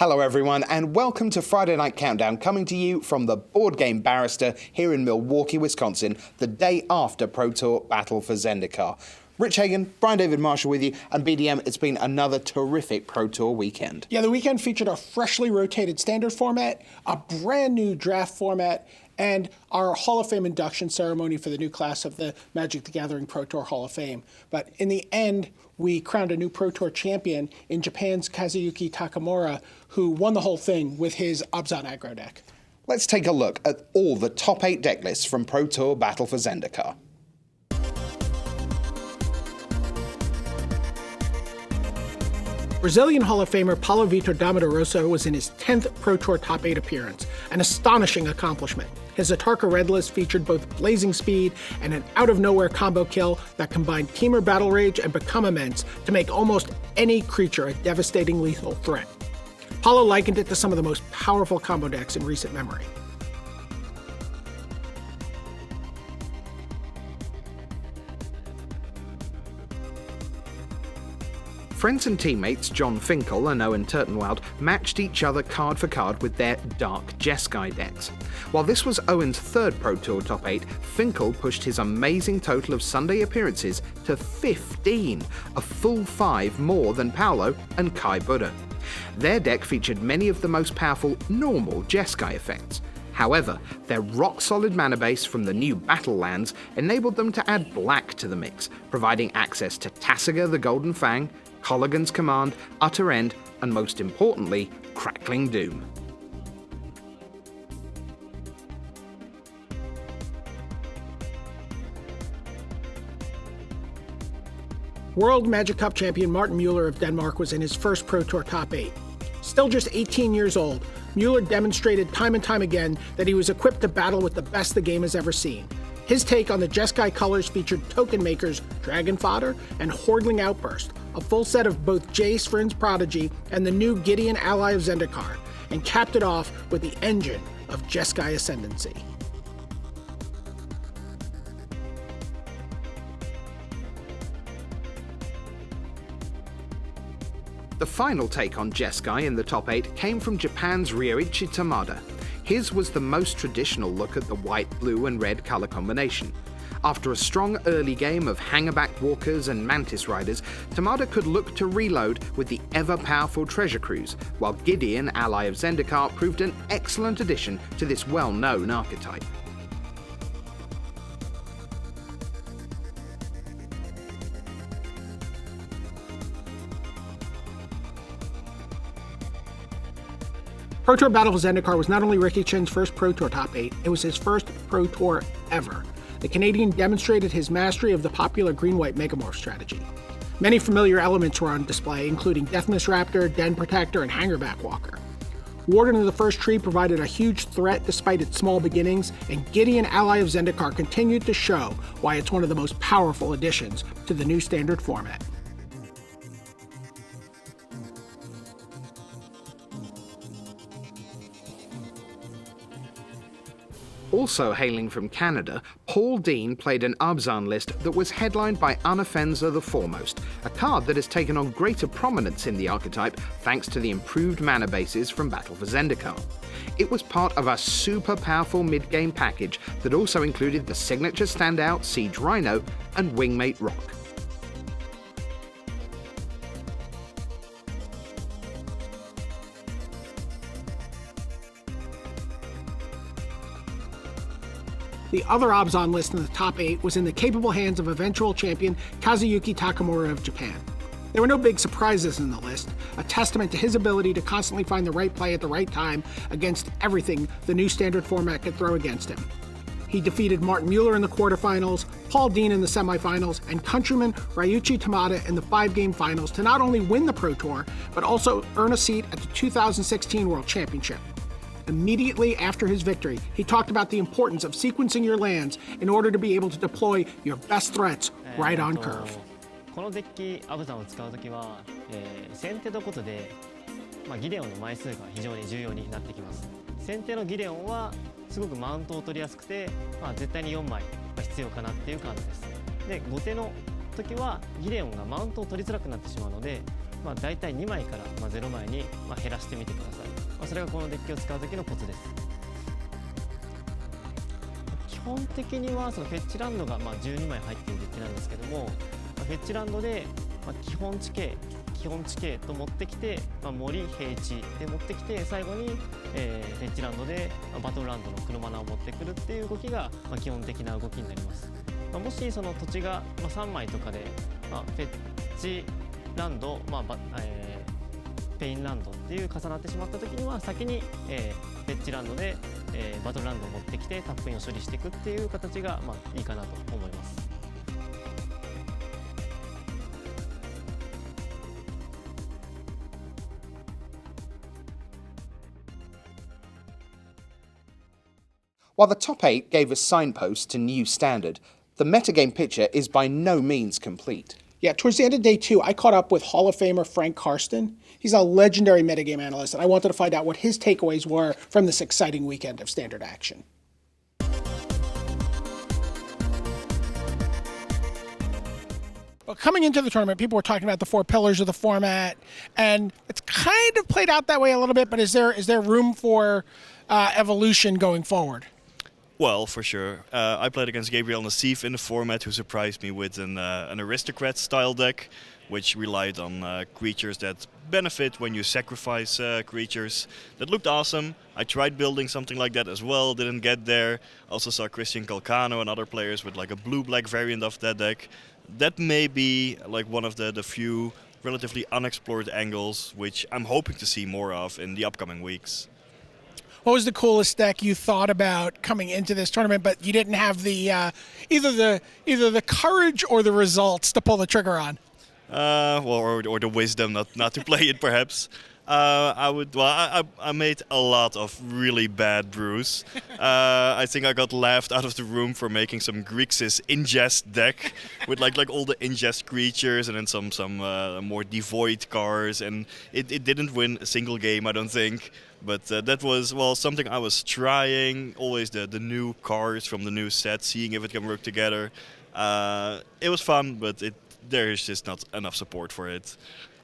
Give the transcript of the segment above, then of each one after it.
Hello everyone and welcome to Friday Night Countdown, coming to you from the Board Game Barrister here in Milwaukee, Wisconsin, the day after Pro Tour Battle for Zendikar. Rich Hagon, Brian David-Marshall with you, and BDM, it's been another terrific Pro Tour weekend. Yeah, the weekend featured a freshly rotated standard format, a brand new draft format, and our Hall of Fame induction ceremony for the new class of the Magic the Gathering Pro Tour Hall of Fame. But in the end, we crowned a new Pro Tour champion in Japan's Kazuyuki Takamura, who won the whole thing with his Abzan aggro deck. Let's take a look at all the top 8 deck lists from Pro Tour Battle for Zendikar. Brazilian Hall of Famer Paulo Vitor Damarosa was in his 10th Pro Tour Top 8 appearance, an astonishing accomplishment. His Atarka Red list featured both blazing speed and an out-of-nowhere combo kill that combined Temur Battle Rage and Become Immense to make almost any creature a devastating lethal threat. Paulo likened it to some of the most powerful combo decks in recent memory. Friends and teammates Jon Finkel and Owen Turtenwald matched each other card for card with their Dark Jeskai decks. While this was Owen's 3rd Pro Tour Top 8, Finkel pushed his amazing total of Sunday appearances to 15, a full 5 more than Paulo and Kai Buddha. Their deck featured many of the most powerful normal Jeskai effects. However, their rock-solid mana base from the new Battle lands enabled them to add black to the mix, providing access to Tasigur the Golden Fang, Colligan's Command, Utter End, and most importantly, Crackling Doom. World Magic Cup champion Martin Mueller of Denmark was in his first Pro Tour Top 8. Still just 18 years old, Mueller demonstrated time and time again that he was equipped to battle with the best the game has ever seen. His take on the Jeskai colors featured Token Maker's Dragon Fodder and Hordling Outburst, a full set of both Jace Vryn's Prodigy and the new Gideon ally of Zendikar, and capped it off with the engine of Jeskai Ascendancy. The final take on Jeskai in the top 8 came from Japan's Ryoichi Tamada. His was the most traditional look at the white, blue and red colour combination. After a strong early game of Hangerback Walkers and Mantis Riders, Tamada could look to reload with the ever-powerful Treasure Cruise, while Gideon, ally of Zendikar, proved an excellent addition to this well-known archetype. Pro Tour Battle for Zendikar was not only Ricky Chen's first Pro Tour Top 8, it was his first Pro Tour ever. The Canadian demonstrated his mastery of the popular green-white Megamorph strategy. Many familiar elements were on display, including Deathness Raptor, Den Protector, and Hangerback Walker. Warden of the First Tree provided a huge threat despite its small beginnings, and Gideon, ally of Zendikar, continued to show why it's one of the most powerful additions to the new standard format. Also hailing from Canada, Paul Dean played an Abzan list that was headlined by Unofenza the Foremost, a card that has taken on greater prominence in the archetype thanks to the improved mana bases from Battle for Zendikar. It was part of a super powerful mid-game package that also included the signature standout Siege Rhino and Wingmate Rock. The other Abzan list in the top 8 was in the capable hands of eventual champion Kazuyuki Takamura of Japan. There were no big surprises in the list, a testament to his ability to constantly find the right play at the right time against everything the new standard format could throw against him. He defeated Martin Mueller in the quarterfinals, Paul Dean in the semifinals, and countryman Ryuichi Tamada in the 5-game finals to not only win the Pro Tour, but also earn a seat at the 2016 World Championship. Immediately after his victory, he talked about the importance of sequencing your lands in order to be able to deploy your best threats right on curve. このデッキアブザンを使うときは、先手のことで、ギデオンの枚数が非常に重要になってきます。先手のギデオンはすごくマウントを取りやすくて、絶対に4枚必要かなっていうカードです。で、後手の時はギデオンがマウントを取りづらくなってしまうので、だいたい2枚から、0枚に、減らしてみてください。それがこのデッキを使う時のコツです。基本的にはそのフェッチランドが12枚入っているデッキなんですけども、フェッチランドで基本地形と持ってきて、森平地で持ってきて、最後に、フェッチランドで、バトルランドの黒マナを持ってくるっていう動きが、基本的な動きになります。もしその土地が、3枚とかで、フェッチランド、ペインランドっていう重なってしまった時には先に、フェッチランドで、バトルランドを持ってきてタップインを処理していくっていう形が、いいかなと思います。While the top 8 gave us signposts to new standard, the metagame picture is by no means complete. Yeah, towards the end of day 2, I caught up with Hall of Famer Frank Karsten. He's a legendary metagame analyst, and I wanted to find out what his takeaways were from this exciting weekend of standard action. Well, coming into the tournament, people were talking about the 4 pillars of the format, and it's kind of played out that way a little bit, but is there room for evolution going forward? Well, for sure. I played against Gabriel Nassif in the format, who surprised me with an aristocrat-style deck, which relied on creatures that benefit when you sacrifice creatures. That looked awesome. I tried building something like that as well, didn't get there. Also saw Christian Calcano and other players with like a blue-black variant of that deck. That may be like one of the few relatively unexplored angles, which I'm hoping to see more of in the upcoming weeks. What was the coolest deck you thought about coming into this tournament, but you didn't have the either the courage or the results to pull the trigger on? Or the wisdom not to play it, perhaps. I made a lot of really bad brews. I think I got laughed out of the room for making some Grixis ingest deck with like all the ingest creatures and then some more devoid cards, and it didn't win a single game, I don't think. But that was, well, something I was trying. Always the new cards from the new set, seeing if it can work together. It was fun, but there is just not enough support for it.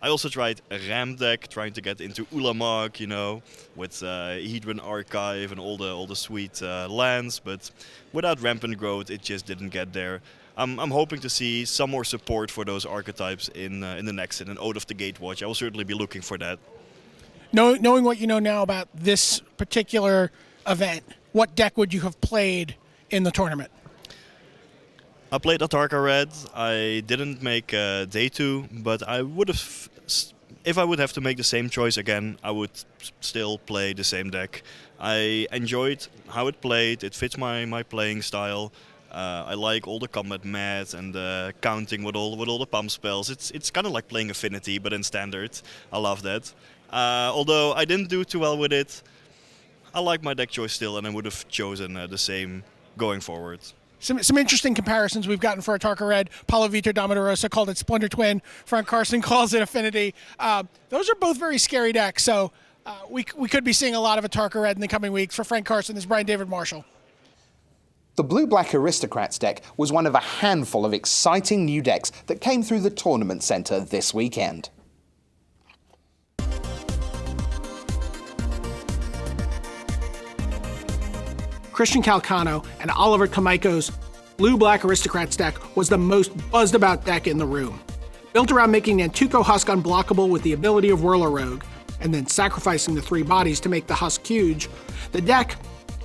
I also tried a Ram deck, trying to get into Ulamog, with Hedron Archive and all the sweet lands, but without Rampant Growth, it just didn't get there. I'm hoping to see some more support for those archetypes in the next set, and Ode of the Gatewatch. I will certainly be looking for that. Knowing what you know now about this particular event, what deck would you have played in the tournament? I played Atarka Red. I didn't make day 2, but I would have, if I would have to make the same choice again, I would still play the same deck. I enjoyed how it played. It fits my playing style. I like all the combat math and counting with all the pump spells. It's kind of like playing Affinity, but in standard. I love that. Although I didn't do too well with it, I like my deck choice still, and I would have chosen the same going forward. Some interesting comparisons we've gotten for Atarka Red. Paulo Vitor Domodorosa called it Splendor Twin. Frank Carson calls it Affinity. Those are both very scary decks, so we could be seeing a lot of Atarka Red in the coming weeks. For Frank Carson, this is Brian David-Marshall. The Blue-Black Aristocrats deck was one of a handful of exciting new decks that came through the tournament centre this weekend. Christian Calcano and Oliver Kamaiko's Blue-Black Aristocrats deck was the most buzzed-about deck in the room. Built around making Nantuko Husk unblockable with the ability of Whirler Rogue, and then sacrificing the 3 bodies to make the Husk huge, the deck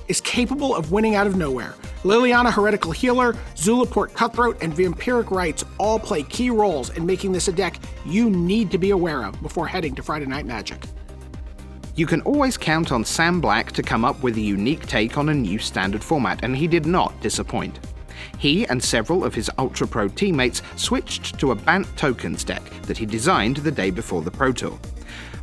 is capable of winning out of nowhere. Liliana Heretical Healer, Zulaport Cutthroat, and Vampiric Rites all play key roles in making this a deck you need to be aware of before heading to Friday Night Magic. You can always count on Sam Black to come up with a unique take on a new standard format, and he did not disappoint. He and several of his Ultra Pro teammates switched to a Bant Tokens deck that he designed the day before the Pro Tour.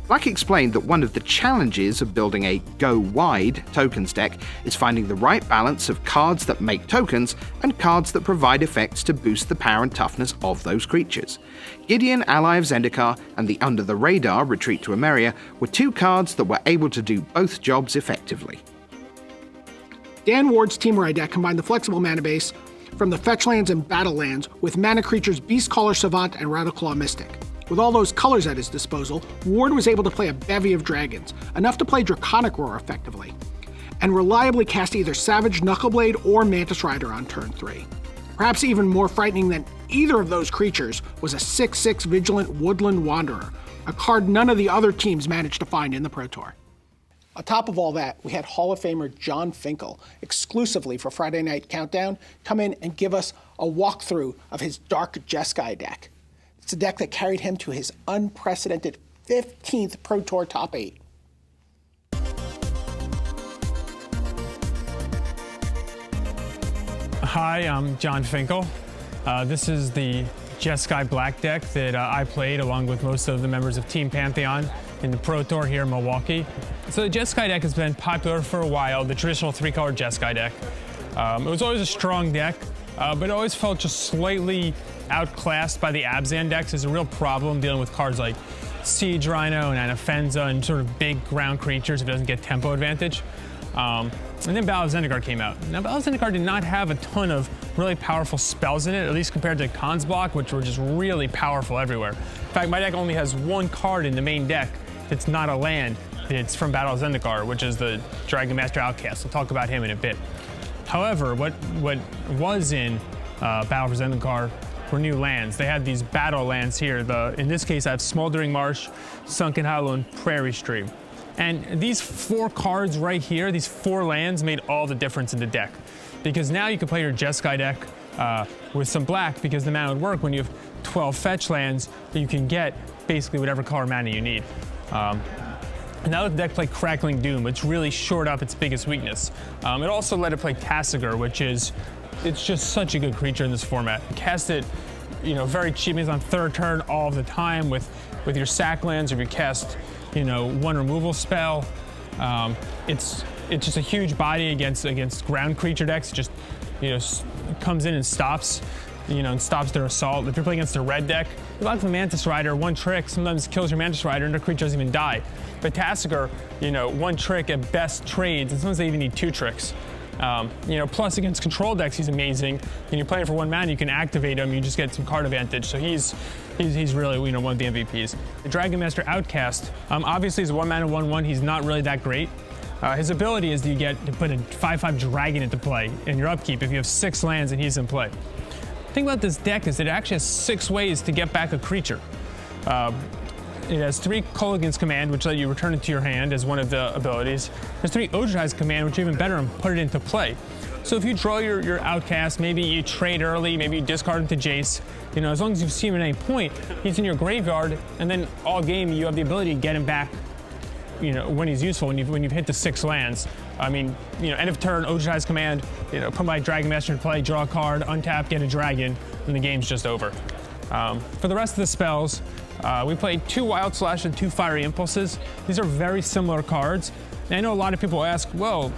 Black explained that one of the challenges of building a go-wide tokens deck is finding the right balance of cards that make tokens and cards that provide effects to boost the power and toughness of those creatures. Gideon, ally of Zendikar, and the under-the-radar Retreat to Emeria were 2 cards that were able to do both jobs effectively. Dan Ward's Teamerai deck combined the flexible mana base from the Fetchlands and Battlelands with mana creatures Beastcaller Savant and Rattleclaw Mystic. With all those colors at his disposal, Ward was able to play a bevy of dragons, enough to play Draconic Roar effectively, and reliably cast either Savage Knuckleblade or Mantis Rider on turn 3. Perhaps even more frightening than either of those creatures was a 6/6 Vigilant Woodland Wanderer, a card none of the other teams managed to find in the Pro Tour. On top of all that, we had Hall of Famer Jon Finkel, exclusively for Friday Night Countdown, come in and give us a walkthrough of his Dark Jeskai deck. It's a deck that carried him to his unprecedented 15th Pro Tour top 8. Hi, I'm Jon Finkel. This is the Jeskai Black deck that I played along with most of the members of Team Pantheon in the Pro Tour here in Milwaukee. So the Jeskai deck has been popular for a while, the traditional 3-color Jeskai deck. It was always a strong deck, but it always felt just slightly outclassed by the Abzan decks. There's a real problem dealing with cards like Siege Rhino and Anafenza and sort of big ground creatures if it doesn't get tempo advantage. And then Battle of Zendikar came out. Now, Battle of Zendikar did not have a ton of really powerful spells in it, at least compared to Khan's block, which were just really powerful everywhere. In fact, my deck only has one card in the main deck that's not a land. It's from Battle of Zendikar, which is the Dragon Master Outcast. I'll talk about him in a bit. However, what was in Battle of Zendikar were new lands. They had these battle lands here. In this case, I have Smoldering Marsh, Sunken Hollow, and Prairie Stream. And these 4 cards right here, these 4 lands, made all the difference in the deck. Because now you can play your Jeskai deck with some black, because the mana would work when you have 12 fetch lands, you can get basically whatever color mana you need. And now the deck played Crackling Doom, which really shored up its biggest weakness. It also let it play Tasigur, which it's just such a good creature in this format. Cast it, very cheap. It's on 3rd turn all of the time with your sack lands, or if you cast, one removal spell. It's just a huge body against ground creature decks. It just, comes in and stops, and stops their assault. If you're playing against a red deck, you like the Mantis Rider, 1 trick, sometimes kills your Mantis Rider and the creature doesn't even die. But Tasigur, 1 trick at best trades, and sometimes they even need 2 tricks. Plus against control decks, he's amazing. When you're playing for 1 mana, you can activate him, you just get some card advantage. So he's really, one of the MVPs. The Dragon Master Outcast, obviously he's a 1 mana 1/1. He's not really that great. His ability is you get to put a 5/5 dragon into play in your upkeep if you have 6 lands and he's in play. The thing about this deck is that it actually has 6 ways to get back a creature. It has 3 Kolaghan's Command, which let you return it to your hand as one of the abilities. There's 3 Odrazai's Command, which are even better and put it into play. So if you draw your Outcast, maybe you trade early, maybe you discard him to Jace, as long as you see him at any point, he's in your graveyard, and then all game you have the ability to get him back, when he's useful, when you've hit the 6 lands. End of turn, Odrazai's Command, put my Dragon Master into play, draw a card, untap, get a dragon, and the game's just over. For the rest of the spells, we played 2 Wild Slash and 2 Fiery Impulses. These are very similar cards. And I know a lot of people ask, well,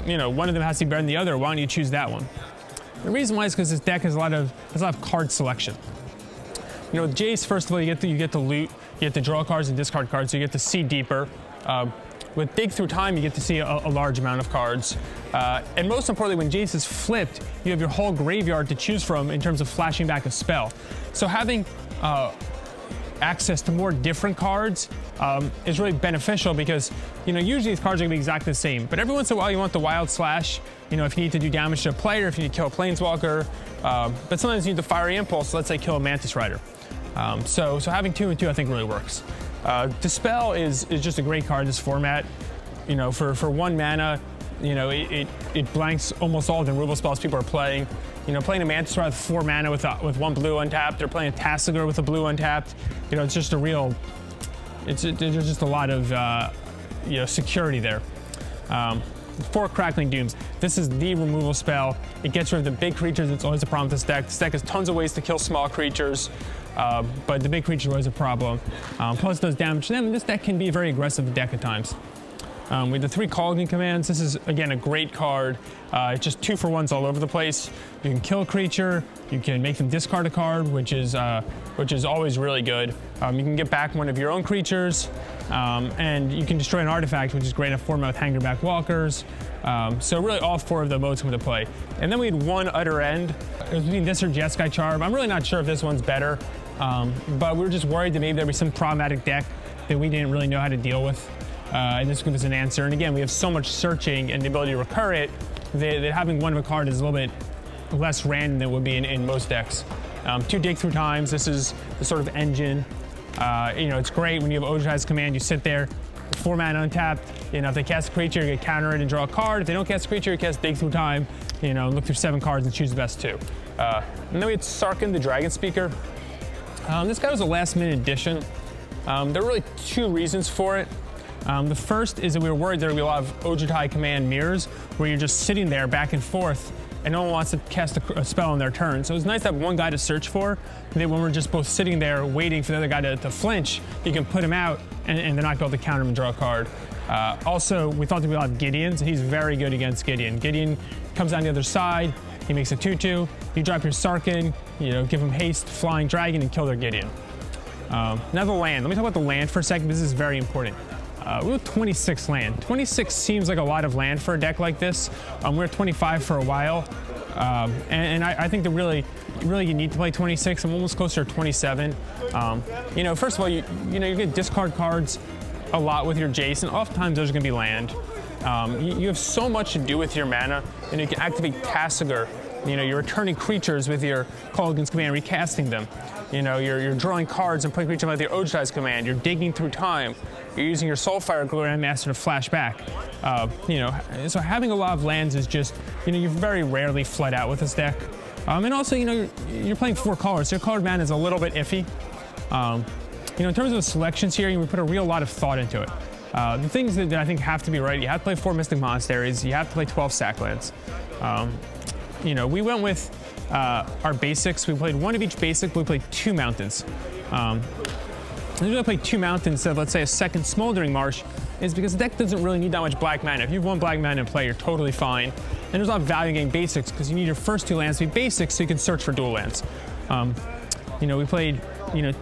one of them has to be better than the other. Why don't you choose that one? The reason why is because this deck has a lot of card selection. With Jace, first of all, you get to loot, you get to draw cards and discard cards, so you get to see deeper. With Dig Through Time, you get to see a large amount of cards. And most importantly, when Jace is flipped, you have your whole graveyard to choose from in terms of flashing back a spell. So having access to more different cards is really beneficial because, usually these cards are gonna be exactly the same. But every once in a while, you want the Wild Slash, if you need to do damage to a player, if you need to kill a Planeswalker. But sometimes you need the Fiery Impulse, let's say kill a Mantis Rider. So having 2 and 2, I think, really works. Dispel is just a great card in this format. For 1 mana, it blanks almost all the removal spells people are playing. Playing a Mantis Rider with 4 mana with 1 blue untapped, or playing a Tasigur with a blue untapped, it's just there's just a lot of, security there. 4 Crackling Dooms. This is the removal spell. It gets rid of the big creatures. It's always a problem with this deck. This deck has tons of ways to kill small creatures, but the big creature is always a problem. Plus it does damage to them. This deck can be a very aggressive deck at times. With the 3 Colligan commands, this is, again, a great card. It's just 2-for-1s all over the place. You can kill a creature, you can make them discard a card, which is always really good. You can get back one of your own creatures, and you can destroy an artifact, which is great in a format with Hangerback Walkers. So really all 4 of the modes come into play. And then we had one other end. It was between this or Jeskai Charm. I'm really not sure if this one's better, but we were just worried that maybe there'd be some problematic deck that we didn't really know how to deal with. And this gives us an answer. And again, we have so much searching and the ability to recur it that having one of a card is a little bit less random than it would be in most decks. 2 dig through times. This is the sort of engine. It's great when you have Ojai's command. You sit there, 4 mana untapped. If they cast a creature, you get counter it and draw a card. If they don't cast a creature, you cast dig through time. Look through 7 cards and choose the best 2. And then we had Sarkhan, the Dragon Speaker. This guy was a last-minute addition. There were really 2 reasons for it. The first is that we were worried there would be a lot of Ojai command mirrors where you're just sitting there back and forth and no one wants to cast a spell on their turn. So it was nice to have one guy to search for, and then when we're just both sitting there waiting for the other guy to flinch, you can put him out and they're not going to counter him and draw a card. Also, we thought there'd be a lot of Gideons, and he's very good against Gideon. Gideon comes down the other side, he makes a 2/2, you drop your Sarkhan, give him haste, flying dragon, and kill their Gideon. Now the land. Let me talk about the land for a second. This is very important. We have 26 land. 26 seems like a lot of land for a deck like this. We're at 25 for a while. I think that really you need to play 26. I'm almost closer to 27. First of all, you can discard cards a lot with your Jace, and oftentimes those are going to be land. You have so much to do with your mana, and you can activate Tasigur. You're returning creatures with your Colligan's command, recasting them. You're drawing cards and putting creatures with your Ojai's command. You're digging through time. You're using your Soulfire Grandmaster to flash back. So having a lot of lands is just, you very rarely flood out with this deck. And also, you're playing 4 colors, so your colored mana is a little bit iffy. In terms of the selections here, we put a real lot of thought into it. The things that I think have to be right, you have to play 4 Mystic Monasteries, you have to play 12 Sacklands. We went with our basics. We played 1 of each basic, we played 2 mountains. The reason I play 2 mountains instead of, let's say, a second Smoldering Marsh is because the deck doesn't really need that much black mana. If you have 1 black mana in play, you're totally fine. And there's a lot of value in getting basics because you need your first 2 lands to be basics so you can search for dual lands. We played,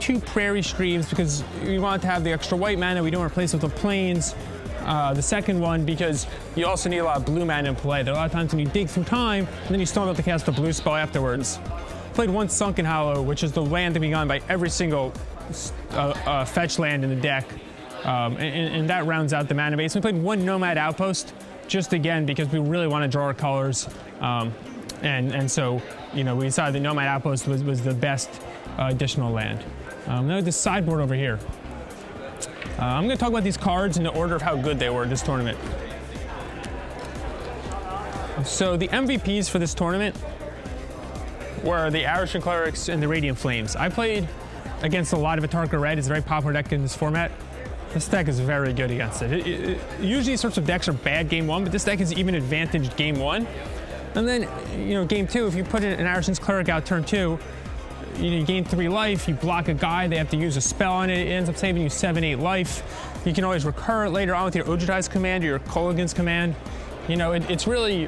2 Prairie Streams because we wanted to have the extra white mana. We don't replace it with the plains. The second one because you also need a lot of blue mana in play. There are a lot of times when you dig through time and then you still have to cast a blue spell afterwards. Played 1 Sunken Hollow, which is the land to be gone by every single fetch land in the deck, and that rounds out the mana base. We played 1 Nomad Outpost, just again because we really want to draw our colors, and so we decided that Nomad Outpost was the best additional land. Now the sideboard over here. I'm going to talk about these cards in the order of how good they were this tournament. So the MVPs for this tournament were the Irish Clerics and the Radiant Flames. I played against a lot of Atarka Red. It's a very popular deck in this format. This deck is very good against it. Usually these sorts of decks are bad game 1, but this deck is even advantaged game 1. And then, game 2, if you put an Irish Cleric out turn 2, you gain 3 life, you block a guy, they have to use a spell on it, it ends up saving you 7-8 life. You can always recur it later on with your Ojai's command or your Colligan's command. It's really,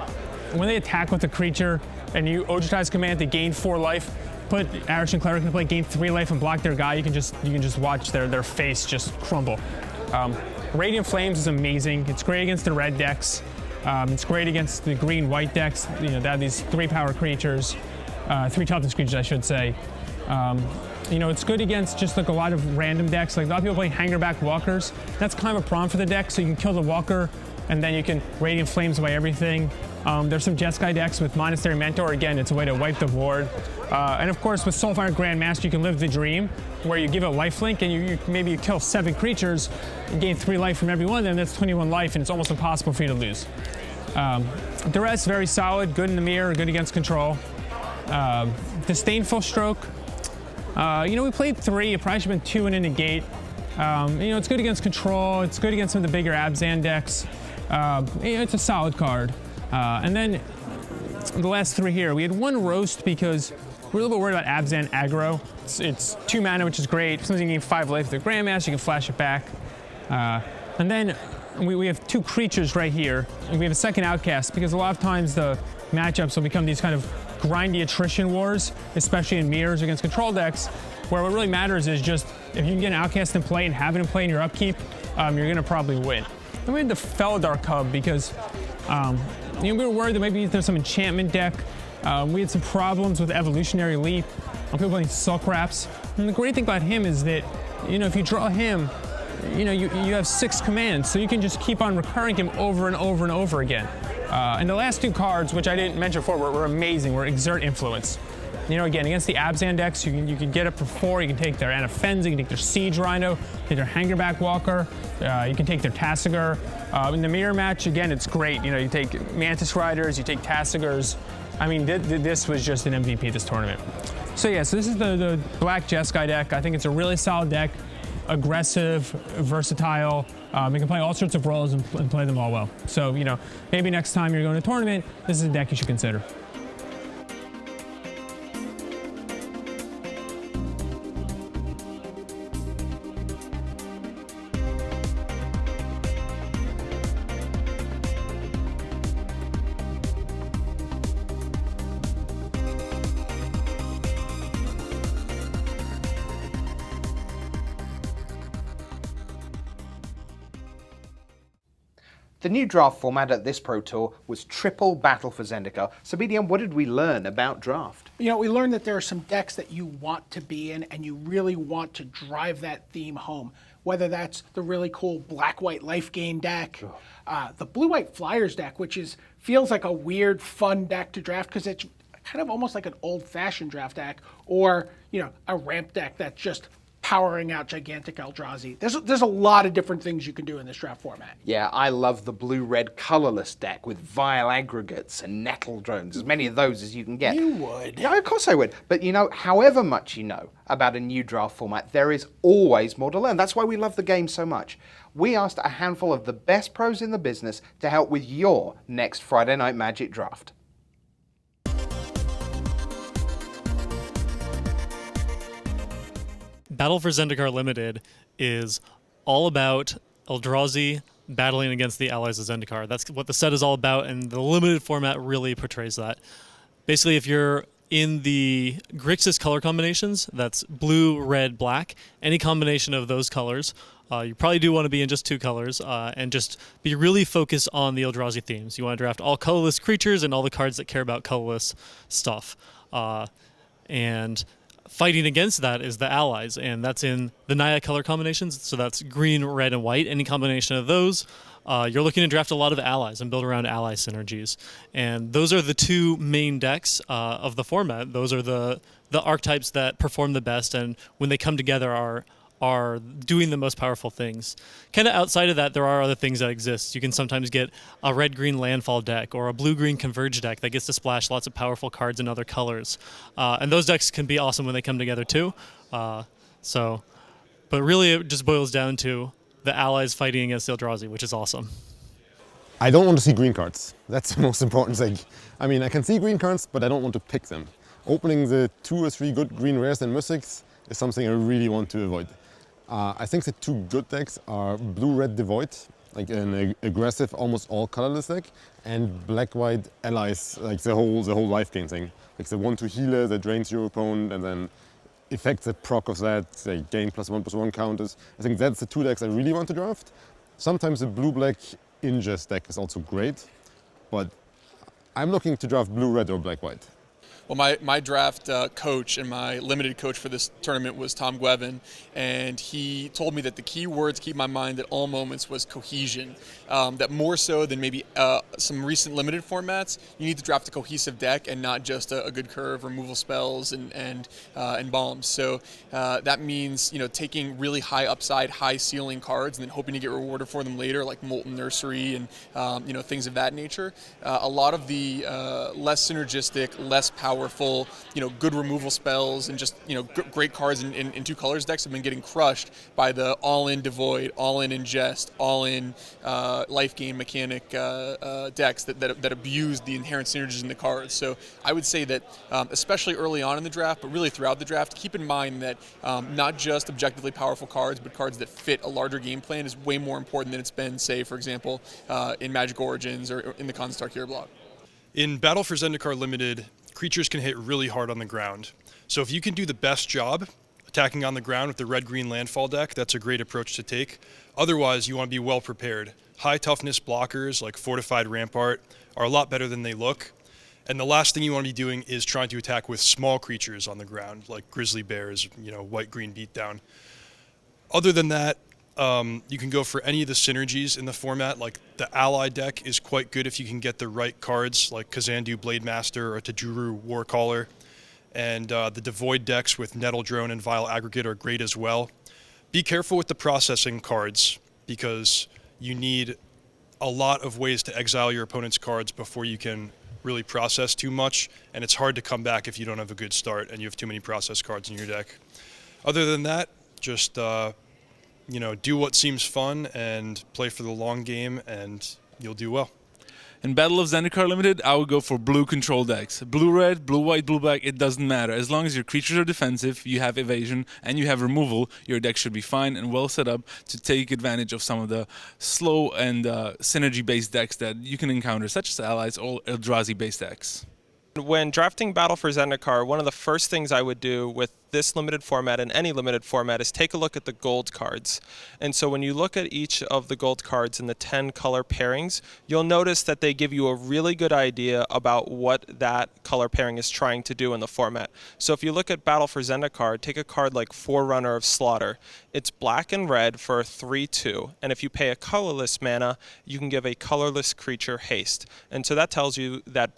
when they attack with a creature and you Ojai's command to gain 4 life, put Irish Cleric in play, gain 3 life and block their guy, you can just watch their face just crumble. Radiant Flames is amazing. It's great against the red decks. It's great against the green-white decks. They have these 3-power creatures, 3 toughness creatures, I should say. It's good against just like a lot of random decks. Like a lot of people playing Hangerback Walkers. That's kind of a problem for the deck, so you can kill the Walker, and then you can Radiant Flames away everything. There's some Jeskai decks with Monastery Mentor. Again, it's a way to wipe the board. And of course, with Soulfire Grandmaster, you can live the dream, where you give it lifelink, and maybe you kill 7 creatures, and gain 3 life from every one of them. That's 21 life, and it's almost impossible for you to lose. The rest, very solid, good in the mirror, good against control. Disdainful Stroke. We played 3. It probably should have been 2 and a negate. It's good against control. It's good against some of the bigger Abzan decks. It's a solid card. And then the last 3 here, we had 1 Roast because we're a little bit worried about Abzan aggro. It's 2 mana, which is great. Sometimes you can gain 5 life with the Grandmaster, you can flash it back. And then we have 2 creatures right here, and we have a second outcast, because a lot of times the matchups will become these kind of grindy attrition wars, especially in mirrors against control decks, where what really matters is just if you can get an outcast in play and have it in play in your upkeep, you're going to probably win. Then we had the Felidar Cub because we were worried that maybe there's some enchantment deck. We had some problems with Evolutionary Leap. People playing Silk Wraps. And the great thing about him is that, if you draw him, you have 6 commands, so you can just keep on recurring him over and over and over again. And the last 2 cards, which I didn't mention before, were amazing, were Exert Influence. Again, against the Abzan decks, you can get up for 4, you can take their Anafenza, you can take their Siege Rhino, take their Hangerback Walker, you can take their Tassiger. In the mirror match, again, it's great. You take Mantis Riders, you take Tassigers. I mean, this was just an MVP this tournament. So yeah, so this is the Black Jeskai deck. I think it's a really solid deck, aggressive, versatile. You can play all sorts of roles and play them all well. So, maybe next time you're going to a tournament, this is a deck you should consider. The new draft format at this Pro Tour was triple battle for Zendikar. So BDM, what did we learn about draft? We learned that there are some decks that you want to be in and you really want to drive that theme home. Whether that's the really cool black-white life gain deck, the blue-white flyers deck, which feels like a weird, fun deck to draft because it's kind of almost like an old-fashioned draft deck, or a ramp deck that's just powering out gigantic Eldrazi. There's a lot of different things you can do in this draft format. Yeah, I love the blue-red colorless deck with vile aggregates and nettle drones, as many of those as you can get. You would. Yeah, of course I would. But however much you know about a new draft format, there is always more to learn. That's why we love the game so much. We asked a handful of the best pros in the business to help with your next Friday Night Magic draft. Battle for Zendikar Limited is all about Eldrazi battling against the allies of Zendikar. That's what the set is all about, and the limited format really portrays that. Basically, if you're in the Grixis color combinations, that's blue, red, black, any combination of those colors, you probably do want to be in just 2 colors and just be really focused on the Eldrazi themes. You want to draft all colorless creatures and all the cards that care about colorless stuff. And fighting against that is the allies, and that's in the Naya color combinations, so that's green, red, and white. Any combination of those, you're looking to draft a lot of allies and build around ally synergies. And those are the 2 main decks of the format. Those are the archetypes that perform the best, and when they come together are doing the most powerful things. Kind of outside of that, there are other things that exist. You can sometimes get a red-green landfall deck or a blue-green converge deck that gets to splash lots of powerful cards in other colors. And those decks can be awesome when they come together too. But really it just boils down to the allies fighting against Eldrazi, which is awesome. I don't want to see green cards. That's the most important thing. I mean, I can see green cards, but I don't want to pick them. Opening the 2 or 3 good green rares and mythics is something I really want to avoid. I think the 2 good decks are Blue-Red Devoid, like an aggressive, almost all colorless deck, and Black-White Allies, like the whole life gain thing. Like the 1/2 healer that drains your opponent and then affects the proc of that, they gain +1/+1 counters. I think that's the 2 decks I really want to draft. Sometimes the Blue-Black Ingest deck is also great, but I'm looking to draft Blue-Red or Black-White. Well, my draft coach and my limited coach for this tournament was Tom Gwevin, and he told me that the key word to keep in my mind at all moments was cohesion. That more so than maybe some recent limited formats, you need to draft a cohesive deck and not just a good curve, removal spells, and bombs. So that means taking really high upside, high ceiling cards and then hoping to get rewarded for them later, like Molten Nursery and things of that nature. A lot of the less synergistic, less powerful powerful, good removal spells and just, great cards in 2 colors decks have been getting crushed by the all-in Devoid, all-in Ingest, all-in life gain mechanic decks that abuse the inherent synergies in the cards. So I would say that, especially early on in the draft, but really throughout the draft, keep in mind that not just objectively powerful cards, but cards that fit a larger game plan is way more important than it's been, say, for example, in Magic Origins or in the Constant Hero block. In Battle for Zendikar Limited, creatures can hit really hard on the ground. So if you can do the best job attacking on the ground with the red-green landfall deck, that's a great approach to take. Otherwise, you want to be well prepared. High toughness blockers like Fortified Rampart are a lot better than they look. And the last thing you want to be doing is trying to attack with small creatures on the ground, like grizzly bears, white-green beatdown. Other than that, you can go for any of the synergies in the format. Like the ally deck is quite good if you can get the right cards, like Kazandu Blademaster or Tajuru Warcaller. And the Devoid decks with Nettle Drone and Vile Aggregate are great as well. Be careful with the processing cards, because you need a lot of ways to exile your opponent's cards before you can really process too much, and it's hard to come back if you don't have a good start and you have too many process cards in your deck. Other than that, just do what seems fun and play for the long game, and you'll do well. In Battle of Zendikar Limited, I would go for blue control decks. Blue-red, blue-white, blue-black, it doesn't matter. As long as your creatures are defensive, you have evasion, and you have removal, your deck should be fine and well set up to take advantage of some of the slow and synergy-based decks that you can encounter, such as Allies or Eldrazi-based decks. When drafting Battle for Zendikar, one of the first things I would do with this limited format and any limited format is take a look at the gold cards. And so when you look at each of the gold cards in the 10 color pairings, you'll notice that they give you a really good idea about what that color pairing is trying to do in the format. So if you look at Battle for Zendikar, take a card like Forerunner of Slaughter. It's black and red for a 3/2, and if you pay a colorless mana, you can give a colorless creature haste. And so that tells you that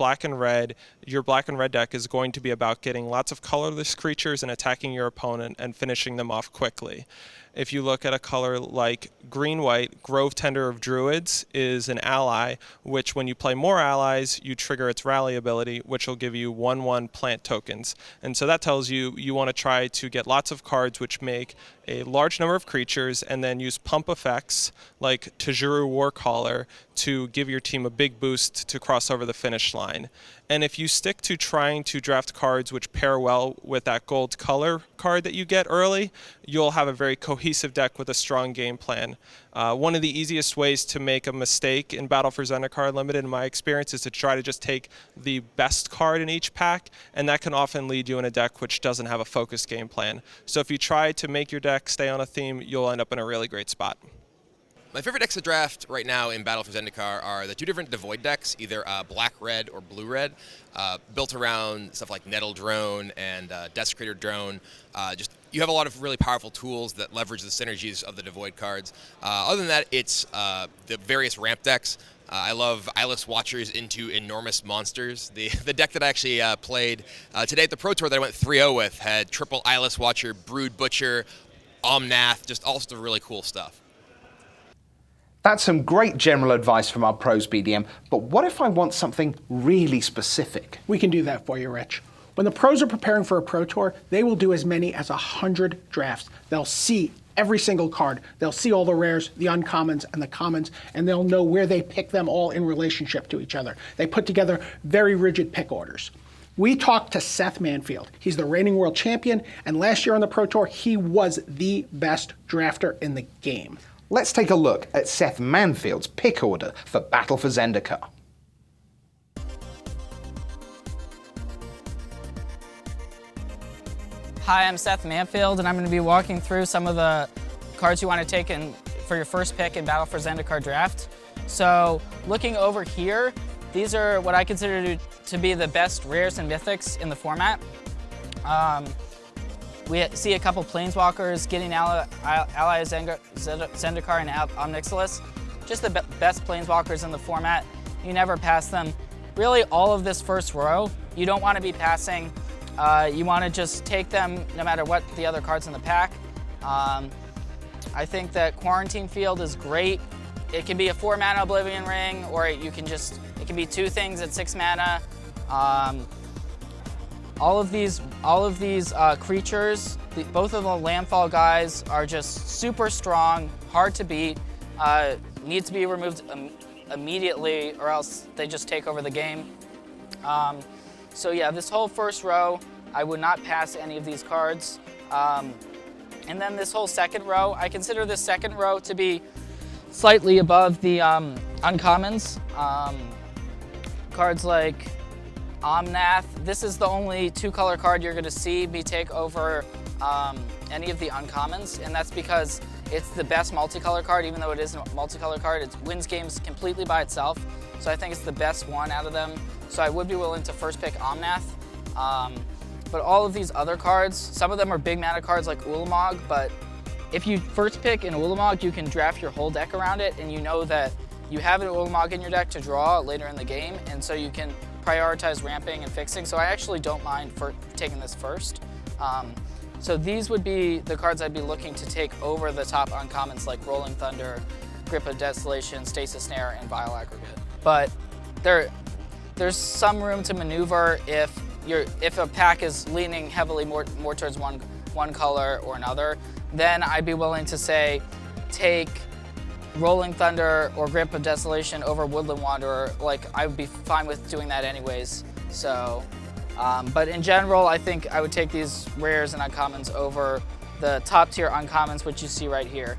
your black and red deck is going to be about getting lots of colorless creatures and attacking your opponent and finishing them off quickly. If you look at a color like green-white, Grove Tender of Druids is an ally, which when you play more allies, you trigger its rally ability, which will give you 1/1 plant tokens. And so that tells you you want to try to get lots of cards which make a large number of creatures, and then use pump effects like Tajuru Warcaller to give your team a big boost to cross over the finish line. And if you stick to trying to draft cards which pair well with that gold color card that you get early, you'll have a very cohesive deck with a strong game plan. One of the easiest ways to make a mistake in Battle for Zendikar Limited, in my experience, is to try to just take the best card in each pack, and that can often lead you in a deck which doesn't have a focused game plan. So if you try to make your deck stay on a theme, you'll end up in a really great spot. My favorite decks to draft right now in Battle for Zendikar are the 2 different Devoid decks, either black-red or blue-red, built around stuff like Nettle Drone and Desecrator Drone. You have a lot of really powerful tools that leverage the synergies of the Devoid cards. Other than that, it's the various ramp decks. I love Eyeless Watchers into Enormous Monsters. The deck that I actually played today at the Pro Tour that I went 3-0 with had triple Eyeless Watcher, Brood Butcher, Omnath, just all sorts of really cool stuff. That's some great general advice from our pros BDM, but what if I want something really specific? We can do that for you, Rich. When the pros are preparing for a Pro Tour, they will do as many as 100 drafts. They'll see every single card. They'll see all the rares, the uncommons, and the commons, and they'll know where they pick them all in relationship to each other. They put together very rigid pick orders. We talked to Seth Manfield. He's the reigning world champion, and last year on the Pro Tour, he was the best drafter in the game. Let's take a look at Seth Manfield's pick order for Battle for Zendikar. Hi, I'm Seth Manfield, and I'm going to be walking through some of the cards you want to take in for your first pick in Battle for Zendikar draft. So, looking over here, these are what I consider to be the best rares and mythics in the format. We see a couple Planeswalkers, getting Ally Zendikar and Omnixilus. Just the best Planeswalkers in the format. You never pass them. Really, all of this first row, you don't want to be passing. You want to just take them no matter what the other cards in the pack. I think that Quarantine Field is great. It can be a 4-mana Oblivion Ring, or it can be 2 things at 6 mana. All of these creatures, both of the landfall guys are just super strong, hard to beat, need to be removed immediately or else they just take over the game. So yeah, this whole first row, I would not pass any of these cards. And then this whole second row, I consider this second row to be slightly above the uncommons. Cards like Omnath. This is the only 2-color card you're going to see me take over any of the uncommons, and that's because it's the best multicolor card. Even though it isn't a multicolor card, it wins games completely by itself. So I think it's the best one out of them. So I would be willing to first pick Omnath. But all of these other cards, some of them are big mana cards like Ulamog, but if you first pick an Ulamog, you can draft your whole deck around it, and you know that you have an Ulamog in your deck to draw later in the game, and so you can prioritize ramping and fixing. So I actually don't mind for taking this first. So these would be the cards I'd be looking to take over the top uncommons like Rolling Thunder, Grip of Desolation, Stasis Snare, and Vile Aggregate. But there's some room to maneuver if a pack is leaning heavily more towards one color or another. Then I'd be willing to say take Rolling Thunder or Grip of Desolation over Woodland Wanderer. Like, I would be fine with doing that anyways. So, but in general, I think I would take these rares and uncommons over the top tier uncommons, which you see right here.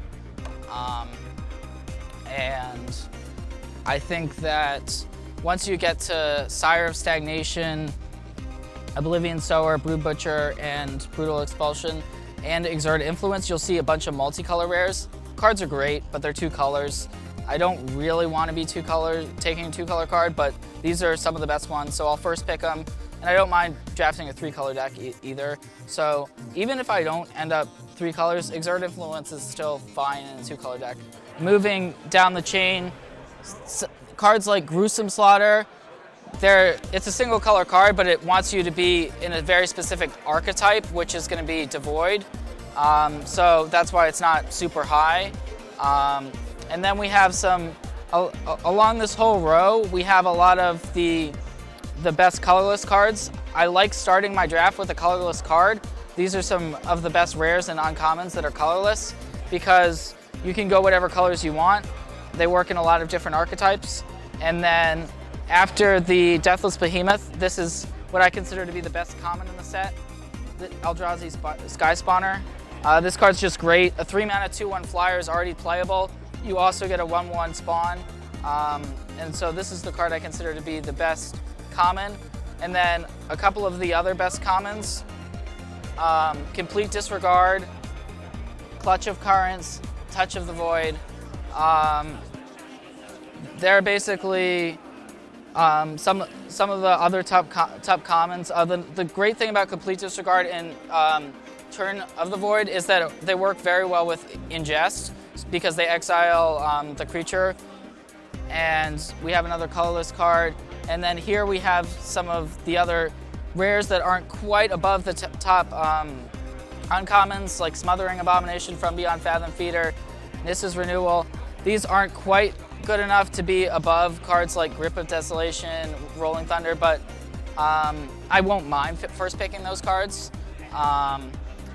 And I think that once you get to Sire of Stagnation, Oblivion Sower, Brood Butcher, and Brutal Expulsion, and Exert Influence, you'll see a bunch of multicolor rares. Cards are great, but they're 2 colors. I don't really want to be taking a 2-color card, but these are some of the best ones, so I'll first pick them. And I don't mind drafting a 3-color deck either. So even if I don't end up 3 colors, Exert Influence is still fine in a 2-color deck. Moving down the chain, cards like Gruesome Slaughter, it's a single-color card, but it wants you to be in a very specific archetype, which is going to be Devoid. So that's why it's not super high. And then we have along this whole row, we have a lot of the best colorless cards. I like starting my draft with a colorless card. These are some of the best rares and uncommons that are colorless because you can go whatever colors you want. They work in a lot of different archetypes. And then after the Deathless Behemoth, this is what I consider to be the best common in the set, the Eldrazi Sky Spawner. This card's just great. A 3-mana 2/1 flyer is already playable. You also get a 1/1 spawn. And so this is the card I consider to be the best common. And then a couple of the other best commons, Complete Disregard, Clutch of Currents, Touch of the Void. They're basically some of the other top commons. The great thing about Complete Disregard and Turn of the Void is that they work very well with Ingest because they exile the creature. And we have another colorless card. And then here we have some of the other rares that aren't quite above the top uncommons, like Smothering Abomination from Beyond Fathom Feeder, Nissa's Renewal. These aren't quite good enough to be above cards like Grip of Desolation, Rolling Thunder, but I won't mind first picking those cards.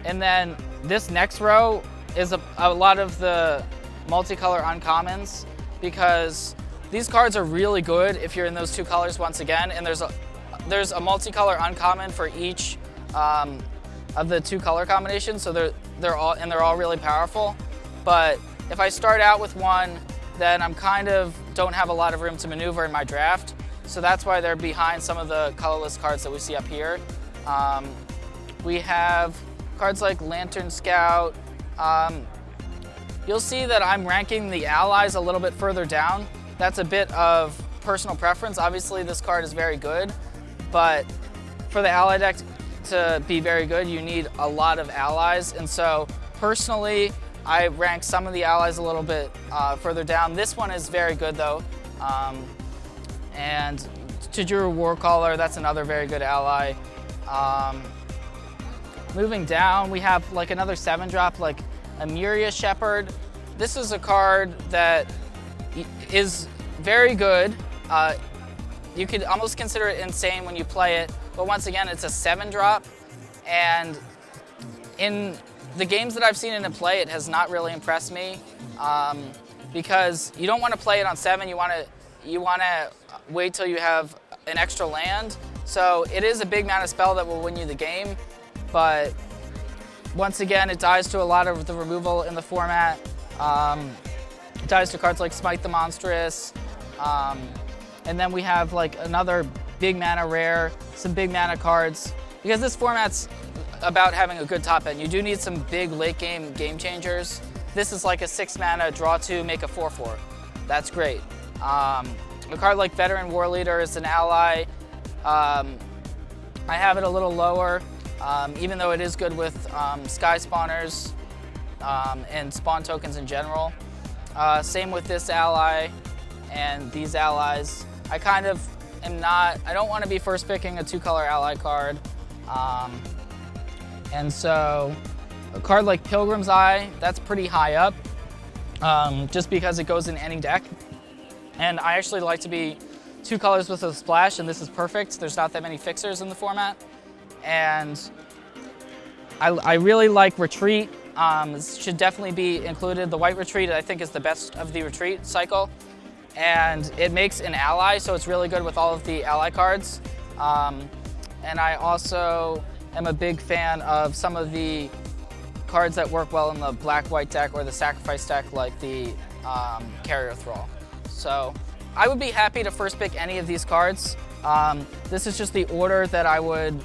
And then this next row is a lot of the multicolor uncommons because these cards are really good if you're in those 2 colors once again, and there's a multicolor uncommon for each of the 2 color combinations, so they're all really powerful. But if I start out with one, then I'm kind of don't have a lot of room to maneuver in my draft, so that's why they're behind some of the colorless cards that we see up here. We have cards like Lantern Scout. You'll see that I'm ranking the allies a little bit further down. That's a bit of personal preference. Obviously, this card is very good, but for the ally deck to be very good, you need a lot of allies. And so, personally, I rank some of the allies a little bit further down. This one is very good, though. And Tajuru Warcaller, that's another very good ally. Moving down, we have like another 7-drop, like Emiria Shepherd. This is a card that is very good. You could almost consider it insane when you play it, but once again, it's a 7-drop, and in the games that I've seen it in play, it has not really impressed me, because you don't want to play it on 7. You want to wait till you have an extra land. So it is a big mana spell that will win you the game, but once again, it dies to a lot of the removal in the format. It dies to cards like Smite the Monstrous, and then we have like another big mana rare, some big mana cards, because this format's about having a good top end. You do need some big late game changers. This is like a 6 mana, draw 2, make a 4/4. That's great. A card like Veteran War Leader is an ally. I have it a little lower, even though it is good with Sky Spawners and spawn tokens in general. Same with this ally and these allies. I kind of am not, I don't want to be first picking a 2-color ally card. And so a card like Pilgrim's Eye, that's pretty high up, just because it goes in any deck. And I actually like to be 2 colors with a splash, and this is perfect. There's not that many fixers in the format. And I really like Retreat. This should definitely be included. The White Retreat, I think, is the best of the Retreat cycle. And it makes an ally, so it's really good with all of the ally cards. And I also am a big fan of some of the cards that work well in the black-white deck or the sacrifice deck, like the Carrier Thrall. So I would be happy to first pick any of these cards. This is just the order that I would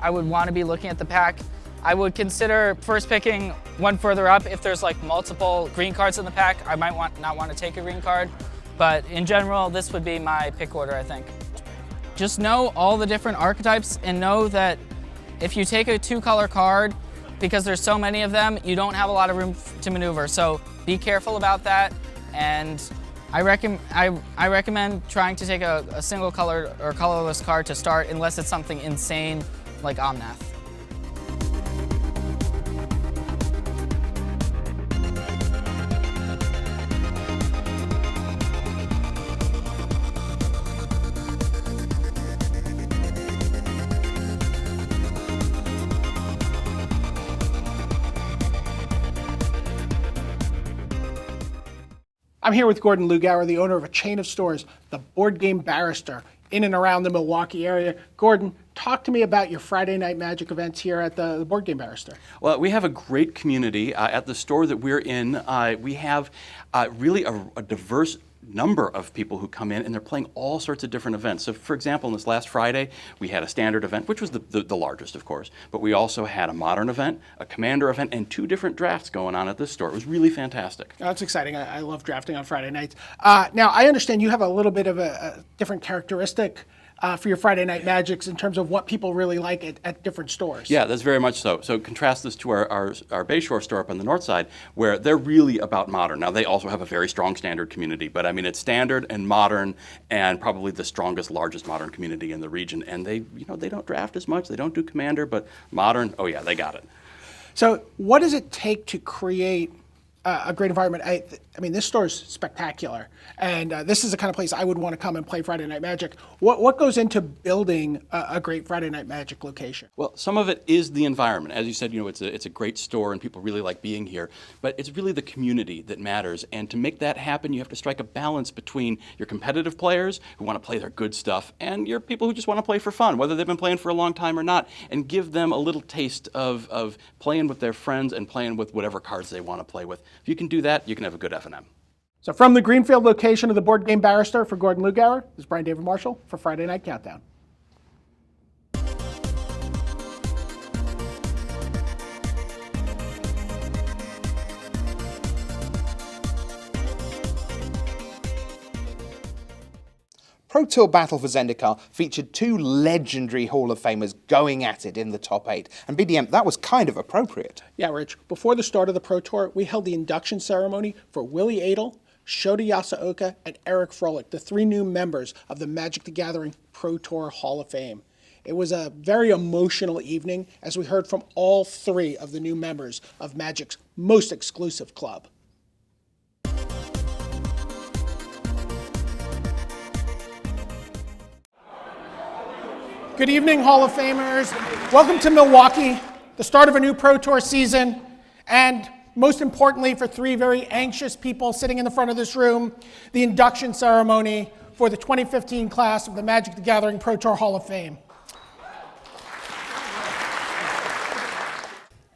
want to be looking at the pack. I would consider first picking one further up if there's like multiple green cards in the pack. I might not want to take a green card, but in general, this would be my pick order, I think. Just know all the different archetypes and know that if you take a 2-color card, because there's so many of them, you don't have a lot of room to maneuver. So be careful about that. And I recommend trying to take a single color or colorless card to start, unless it's something insane like Omnath. I'm here with Gordon Lugauer, the owner of a chain of stores, the Board Game Barrister, in and around the Milwaukee area. Gordon, talk to me about your Friday Night Magic events here at the Board Game Barrister. Well, we have a great community. At the store that we're in, we have really a diverse number of people who come in, and they're playing all sorts of different events. So, for example, on this last Friday, we had a standard event, which was the largest, of course, but we also had a modern event, a commander event, and 2 different drafts going on at this store. It was really fantastic. Oh, that's exciting. I love drafting on Friday nights. Now, I understand you have a little bit of a different characteristic for your Friday Night Magics in terms of what people really like at different stores. Yeah, that's very much so. So contrast this to our Bayshore store up on the north side, where they're really about modern. Now, they also have a very strong standard community, but I mean, it's standard and modern, and probably the strongest, largest modern community in the region. And they don't draft as much, they don't do commander, but modern, oh yeah, they got it. So what does it take to create a great environment? I mean, this store is spectacular, and this is the kind of place I would want to come and play Friday Night Magic. What goes into building a great Friday Night Magic location? Well, some of it is the environment. As you said, it's a great store, and people really like being here. But it's really the community that matters, and to make that happen, you have to strike a balance between your competitive players who want to play their good stuff and your people who just want to play for fun, whether they've been playing for a long time or not, and give them a little taste of playing with their friends and playing with whatever cards they want to play with. If you can do that, you can have a good F&M. So from the Greenfield location of the Board Game Barrister, for Gordon Lugauer, this is Brian David-Marshall for Friday Night Countdown. Pro Tour Battle for Zendikar featured 2 legendary Hall of Famers going at it in the top 8. And BDM, that was kind of appropriate. Yeah, Rich. Before the start of the Pro Tour, we held the induction ceremony for Willie Adel, Shota Yasaoka, and Eric Froelich, the 3 new members of the Magic the Gathering Pro Tour Hall of Fame. It was a very emotional evening as we heard from all 3 of the new members of Magic's most exclusive club. Good evening, Hall of Famers. Welcome to Milwaukee, the start of a new Pro Tour season, and most importantly for three very anxious people sitting in the front of this room, the induction ceremony for the 2015 class of the Magic the Gathering Pro Tour Hall of Fame.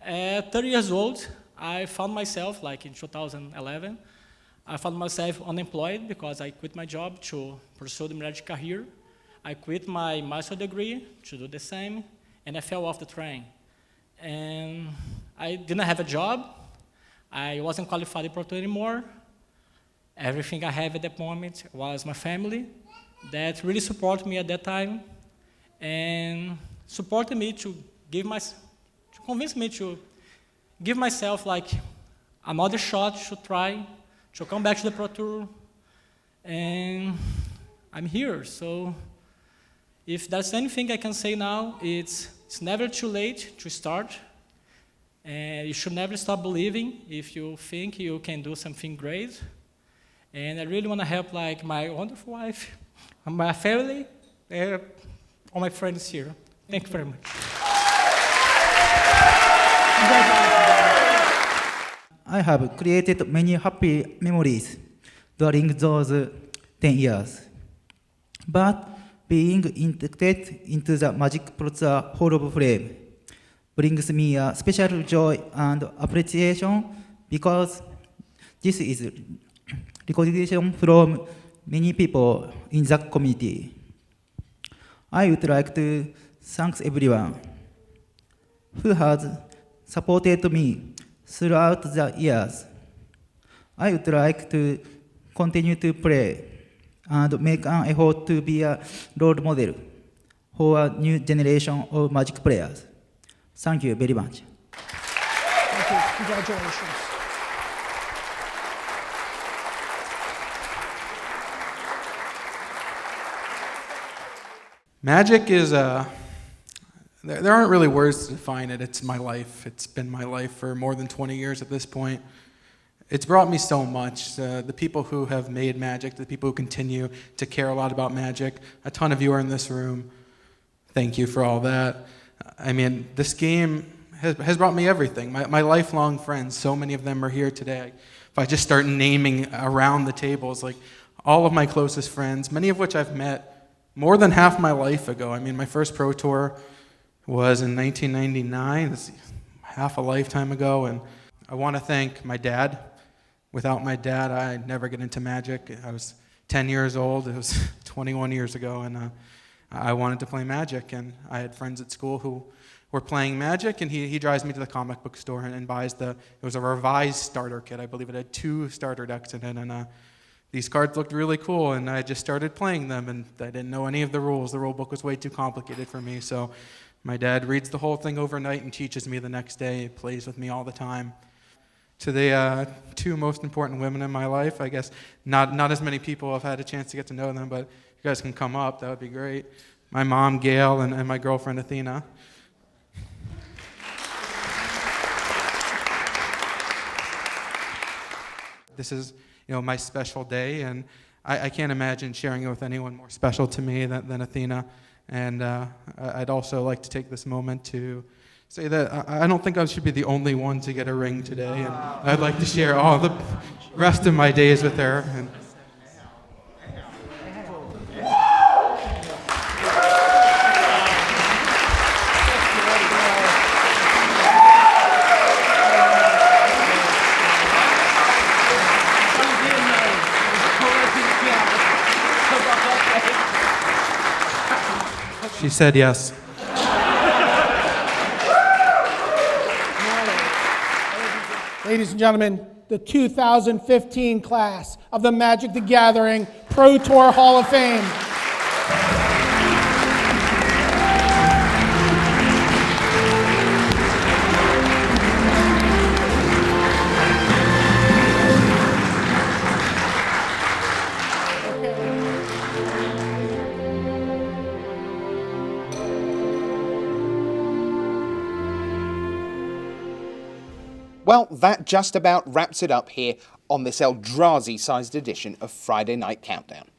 At 30 years old, I found myself, like in 2011, I found myself unemployed because I quit my job to pursue the Magic career. I quit my master's degree to do the same, and I fell off the train. And I didn't have a job. I wasn't qualified to Pro Tour anymore. Everything I have at that moment was my family that really supported me at that time and supported me to convince me to give myself like another shot to try to come back to the Pro Tour. And I'm here, so if there's anything I can say now, it's never too late to start. And you should never stop believing if you think you can do something great. And I really want to help like my wonderful wife, my family, all my friends here. Thank you very much. I have created many happy memories during those 10 years. But being inducted into the Magic Pro Tour Hall of Fame brings me a special joy and appreciation because this is recognition from many people in the community. I would like to thank everyone who has supported me throughout the years. I would like to continue to play and make an effort to be a role model for a new generation of Magic players. Thank you very much. Thank you. Congratulations. Magic is there aren't really words to define it. It's my life. It's been my life for more than 20 years at this point. It's brought me so much. The people who have made Magic, the people who continue to care a lot about Magic, a ton of you are in this room. Thank you for all that. I mean, this game has brought me everything. My lifelong friends, so many of them are here today. If I just start naming around the tables, like all of my closest friends, many of which I've met more than half my life ago. I mean, my first Pro Tour was in 1999, that's half a lifetime ago, and I want to thank my dad. Without my dad, I'd never get into Magic. I was 10 years old, it was 21 years ago, and I wanted to play Magic, and I had friends at school who were playing Magic, and he drives me to the comic book store and buys it was a revised starter kit. I believe it had 2 starter decks in it, and these cards looked really cool, and I just started playing them, and I didn't know any of the rules. The rule book was way too complicated for me, so my dad reads the whole thing overnight and teaches me the next day, plays with me all the time. To the 2 most important women in my life, I guess not as many people have had a chance to get to know them, but if you guys can come up, that would be great. My mom, Gail, and my girlfriend, Athena. This is, my special day, and I can't imagine sharing it with anyone more special to me than Athena. And I'd also like to take this moment to say that I don't think I should be the only one to get a ring today, and I'd like to share all the rest of my days with her. And she said yes. Ladies and gentlemen, the 2015 class of the Magic the Gathering Pro Tour Hall of Fame. Well, that just about wraps it up here on this Eldrazi-sized edition of Friday Night Countdown.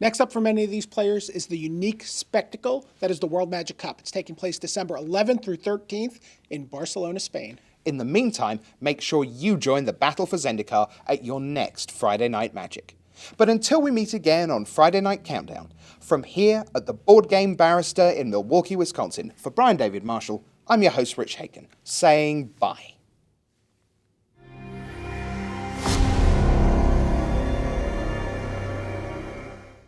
Next up for many of these players is the unique spectacle that is the World Magic Cup. It's taking place December 11th through 13th in Barcelona, Spain. In the meantime, make sure you join the Battle for Zendikar at your next Friday Night Magic. But until we meet again on Friday Night Countdown, from here at the Board Game Barrister in Milwaukee, Wisconsin, for Brian David-Marshall, I'm your host, Rich Haken, saying bye.